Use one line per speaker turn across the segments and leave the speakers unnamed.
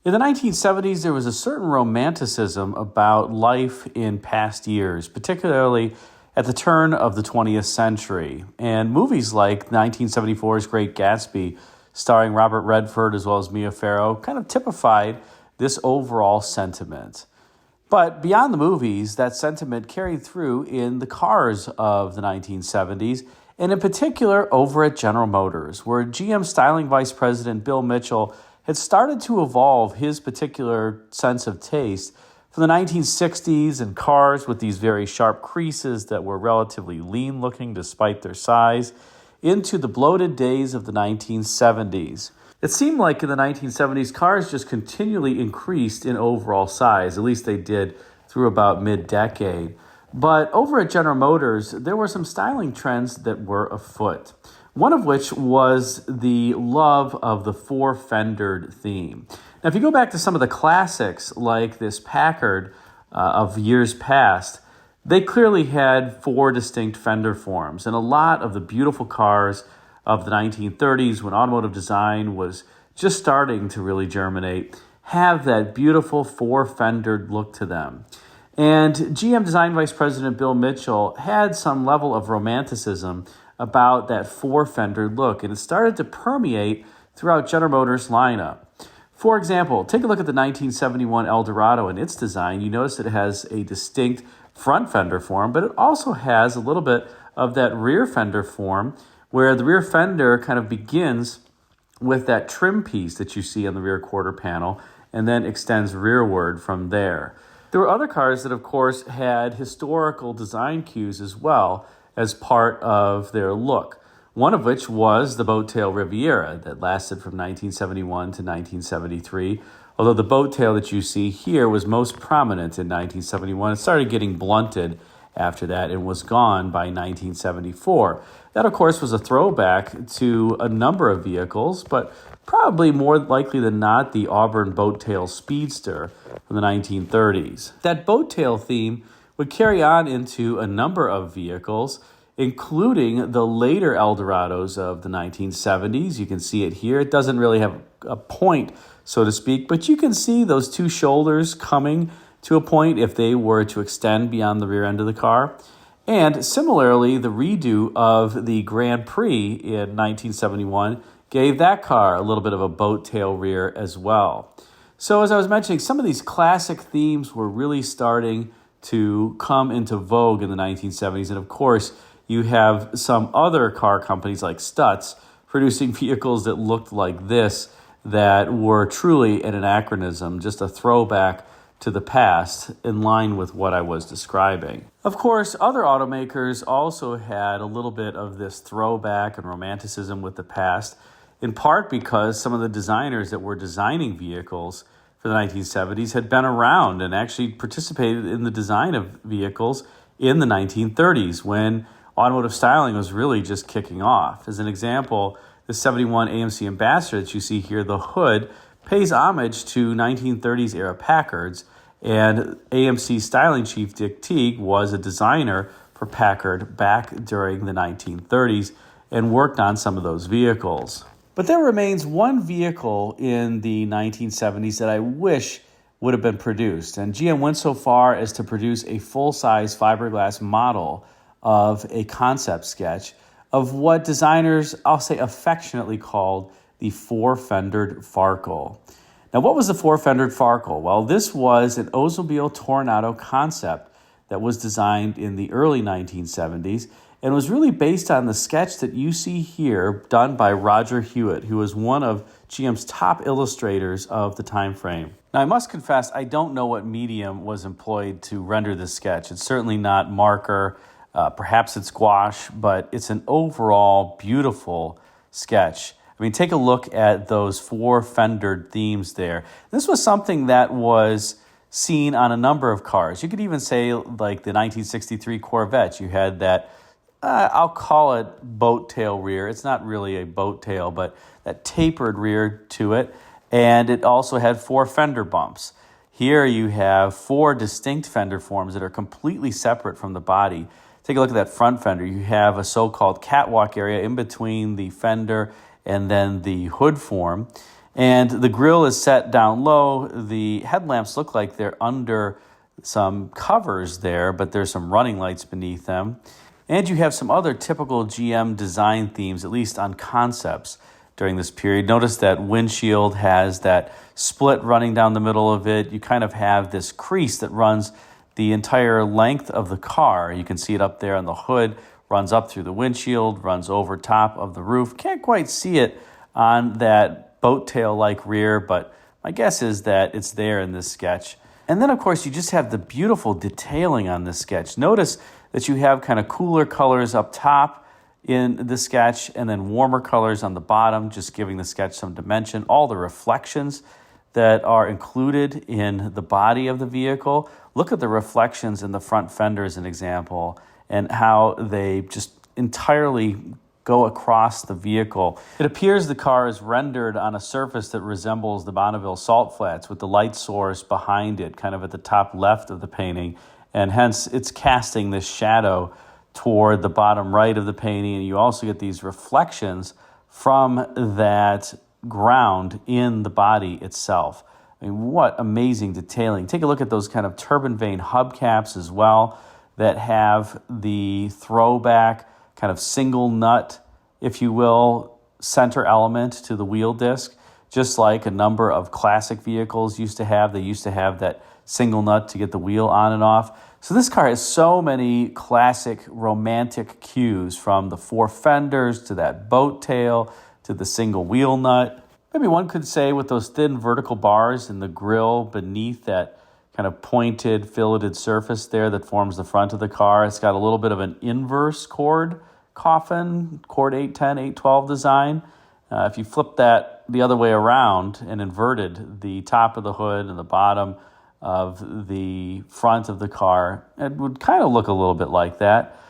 In the 1970s, there was a certain romanticism about life in past years, particularly at the turn of the 20th century. And movies like 1974's Great Gatsby, starring Robert Redford as well as Mia Farrow, kind of typified this overall sentiment. But beyond the movies, that sentiment carried through in the cars of the 1970s, and in particular over at General Motors, where GM styling vice president Bill Mitchell had started to evolve his particular sense of taste from the 1960s and cars with these very sharp creases that were relatively lean looking despite their size, into the bloated days of the 1970s. It seemed like in the 1970s, cars just continually increased in overall size, at least they did through about mid-decade. But over at General Motors, there were some styling trends that were afoot. One of which was the love of the four-fendered theme. Now, if you go back to some of the classics like this Packard of years past, they clearly had four distinct fender forms. And a lot of the beautiful cars of the 1930s, when automotive design was just starting to really germinate, have that beautiful four-fendered look to them. And GM Design Vice President Bill Mitchell had some level of romanticism about that four-fendered look, and it started to permeate throughout General Motors' lineup. For example, take a look at the 1971 Eldorado and its design. You notice it has a distinct front fender form, but it also has a little bit of that rear fender form, where the rear fender kind of begins with that trim piece that you see on the rear quarter panel and then extends rearward from there. There were other cars that, of course, had historical design cues as well as part of their look, one of which was the boat tail Riviera that lasted from 1971 to 1973, although the boat tail that you see here was most prominent in 1971. It started getting blunted after that and was gone by 1974. That, of course, was a throwback to a number of vehicles, but probably more likely than not the Auburn boat tail Speedster from the 1930s. That boat tail theme would carry on into a number of vehicles, including the later Eldorados of the 1970s. You can see it here. It doesn't really have a point, so to speak, but you can see those two shoulders coming to a point if they were to extend beyond the rear end of the car. And similarly, the redo of the Grand Prix in 1971 gave that car a little bit of a boat tail rear as well. So as I was mentioning, some of these classic themes were really starting to come into vogue in the 1970s. And of course, you have some other car companies like Stutz producing vehicles that looked like this that were truly an anachronism, just a throwback to the past in line with what I was describing. Of course, other automakers also had a little bit of this throwback and romanticism with the past, in part because some of the designers that were designing vehicles for the 1970s had been around and actually participated in the design of vehicles in the 1930s when automotive styling was really just kicking off. As an example, the 71 AMC Ambassador that you see here, the hood, pays homage to 1930s era Packards, and AMC styling chief Dick Teague was a designer for Packard back during the 1930s and worked on some of those vehicles. But there remains one vehicle in the 1970s that I wish would have been produced, and GM went so far as to produce a full-size fiberglass model of a concept sketch of what designers, I'll say affectionately, called the Four-Fendered Farkle. Now, what was the Four-Fendered Farkle? Well, this was an Oldsmobile Toronado concept that was designed in the early 1970s and was really based on the sketch that you see here done by Roger Hewitt, who was one of GM's top illustrators of the time frame. Now, I must confess, I don't know what medium was employed to render this sketch. It's certainly not marker, perhaps it's gouache, but it's an overall beautiful sketch. I mean, take a look at those four-fendered themes there. This was something that was seen on a number of cars. You could even say, like the 1963 Corvette, you had that, I'll call it boat tail rear. It's not really a boat tail, but that tapered rear to it. And it also had four fender bumps. Here you have four distinct fender forms that are completely separate from the body. Take a look at that front fender. You have a so-called catwalk area in between the fender and then the hood form. And the grille is set down low. The headlamps look like they're under some covers there, but there's some running lights beneath them. And you have some other typical GM design themes, at least on concepts during this period. Notice that windshield has that split running down the middle of it. You kind of have this crease that runs the entire length of the car. You can see it up there on the hood, runs up through the windshield, runs over top of the roof. Can't quite see it on that boat tail-like rear, but my guess is that it's there in this sketch. And then, of course, you just have the beautiful detailing on this sketch. Notice that you have kind of cooler colors up top in the sketch and then warmer colors on the bottom, just giving the sketch some dimension. All the reflections that are included in the body of the vehicle. Look at the reflections in the front fender as an example and how they just entirely go across the vehicle. It appears the car is rendered on a surface that resembles the Bonneville Salt Flats with the light source behind it, kind of at the top left of the painting, and hence it's casting this shadow toward the bottom right of the painting, and you also get these reflections from that ground in the body itself. I mean, what amazing detailing. Take a look at those kind of turbine vane hubcaps as well that have the throwback kind of single nut, if you will, center element to the wheel disc, just like a number of classic vehicles used to have. They used to have that single nut to get the wheel on and off. So this car has so many classic romantic cues, from the four fenders to that boat tail to the single wheel nut. Maybe one could say with those thin vertical bars in the grille beneath that kind of pointed, filleted surface there that forms the front of the car. It's got a little bit of an inverse cord coffin, cord 810, 812 design. If you flip that the other way around and inverted the top of the hood and the bottom of the front of the car, it would kind of look a little bit like that.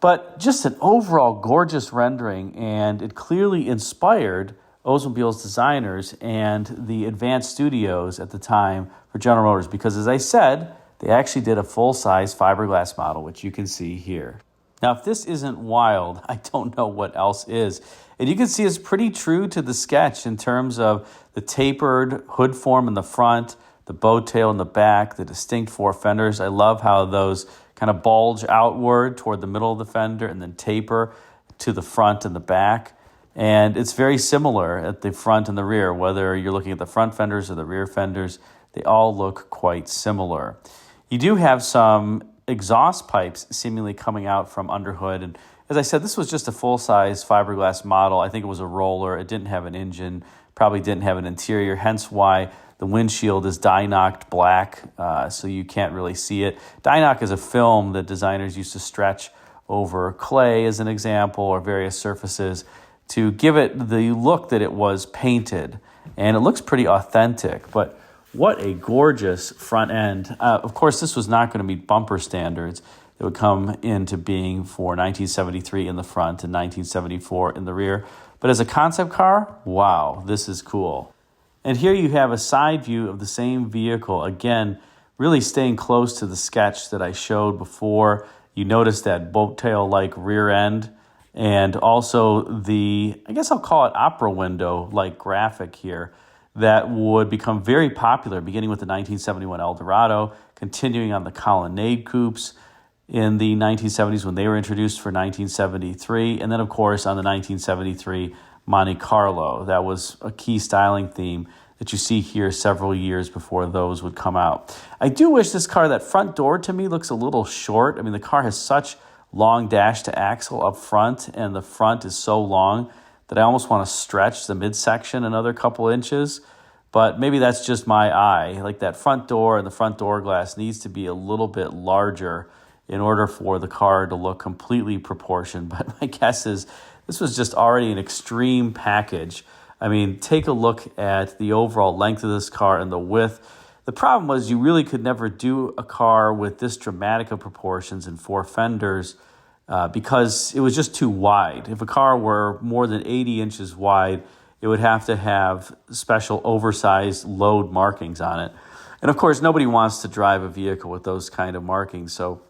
But just an overall gorgeous rendering, and it clearly inspired Oldsmobile's designers and the advanced studios at the time for General Motors, because as I said, they actually did a full-size fiberglass model, which you can see here. Now, if this isn't wild, I don't know what else is. And you can see it's pretty true to the sketch in terms of the tapered hood form in the front, the bow tail in the back, the distinct four fenders. I love how those kind of bulge outward toward the middle of the fender and then taper to the front and the back. And it's very similar at the front and the rear, whether you're looking at the front fenders or the rear fenders, they all look quite similar. You do have some exhaust pipes seemingly coming out from underhood. And as I said, this was just a full-size fiberglass model. I think it was a roller. It didn't have an engine, probably didn't have an interior, hence why the windshield is dye-knocked black, so you can't really see it. Dye-knock is a film that designers used to stretch over clay, as an example, or various surfaces to give it the look that it was painted. And it looks pretty authentic, but what a gorgeous front end. Of course, this was not going to meet bumper standards that would come into being for 1973 in the front and 1974 in the rear. But as a concept car, wow, this is cool. And here you have a side view of the same vehicle. Again, really staying close to the sketch that I showed before. You notice that boat tail-like rear end, and also the, I guess I'll call it opera window-like graphic here that would become very popular beginning with the 1971 Eldorado, continuing on the Colonnade coupes in the 1970s when they were introduced for 1973, and then, of course, on the 1973 Monte Carlo. That was a key styling theme that you see here several years before those would come out. I do wish this car, that front door to me looks a little short. I mean, the car has such long dash to axle up front, and the front is so long that I almost want to stretch the midsection another couple inches. But maybe that's just my eye. Like that front door and the front door glass needs to be a little bit larger in order for the car to look completely proportioned. But my guess is this was just already an extreme package. I mean, take a look at the overall length of this car and the width. The problem was you really could never do a car with this dramatic of proportions and four fenders because it was just too wide. If a car were more than 80 inches wide, it would have to have special oversized load markings on it. And of course, nobody wants to drive a vehicle with those kind of markings. So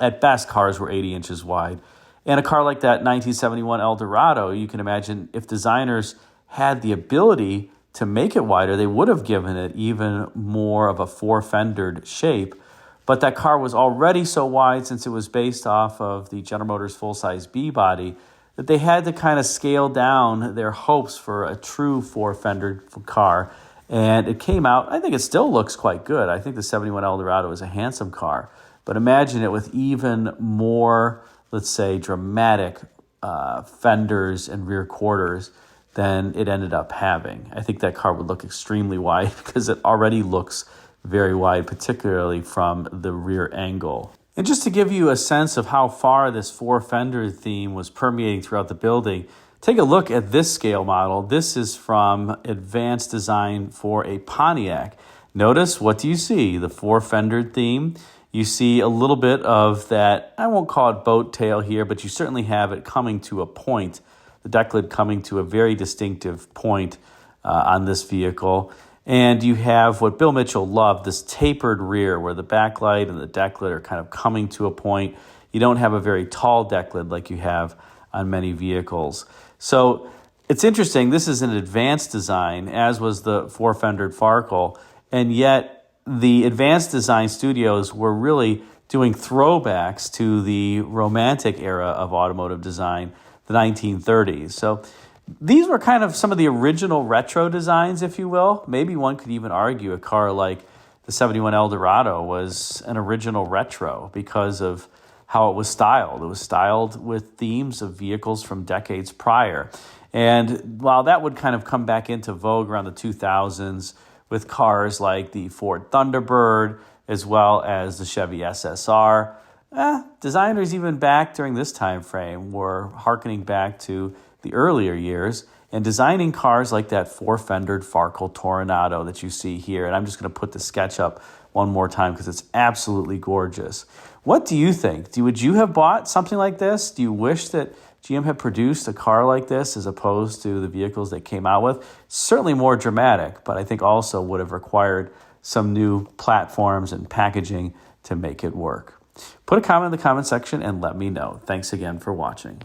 at best, cars were 80 inches wide. And a car like that 1971 Eldorado, you can imagine if designers had the ability to make it wider, they would have given it even more of a four-fendered shape. But that car was already so wide, since it was based off of the General Motors full-size B body, that they had to kind of scale down their hopes for a true four-fendered car. And it came out, I think it still looks quite good. I think the 71 Eldorado is a handsome car. But imagine it with even more, let's say, dramatic fenders and rear quarters than it ended up having. I think that car would look extremely wide because it already looks very wide, particularly from the rear angle. And just to give you a sense of how far this four-fender theme was permeating throughout the building, take a look at this scale model. This is from Advanced Design for a Pontiac. Notice, what do you see? The four-fendered theme. You see a little bit of that, I won't call it boat tail here, but you certainly have it coming to a point, the deck lid coming to a very distinctive point on this vehicle. And you have what Bill Mitchell loved, this tapered rear where the backlight and the deck lid are kind of coming to a point. You don't have a very tall deck lid like you have on many vehicles. So it's interesting, this is an advanced design, as was the four-fendered Farkle, and yet the Advanced Design Studios were really doing throwbacks to the romantic era of automotive design, the 1930s. So these were kind of some of the original retro designs, if you will. Maybe one could even argue a car like the 71 Eldorado was an original retro because of how it was styled. It was styled with themes of vehicles from decades prior. And while that would kind of come back into vogue around the 2000s, with cars like the Ford Thunderbird, as well as the Chevy SSR. Designers even back during this time frame were hearkening back to the earlier years and designing cars like that four-fendered Farkle Toronado that you see here. And I'm just going to put the sketch up one more time because it's absolutely gorgeous. What do you think? Would you have bought something like this? Do you wish that GM had produced a car like this as opposed to the vehicles they came out with? Certainly more dramatic, but I think also would have required some new platforms and packaging to make it work. Put a comment in the comment section and let me know. Thanks again for watching.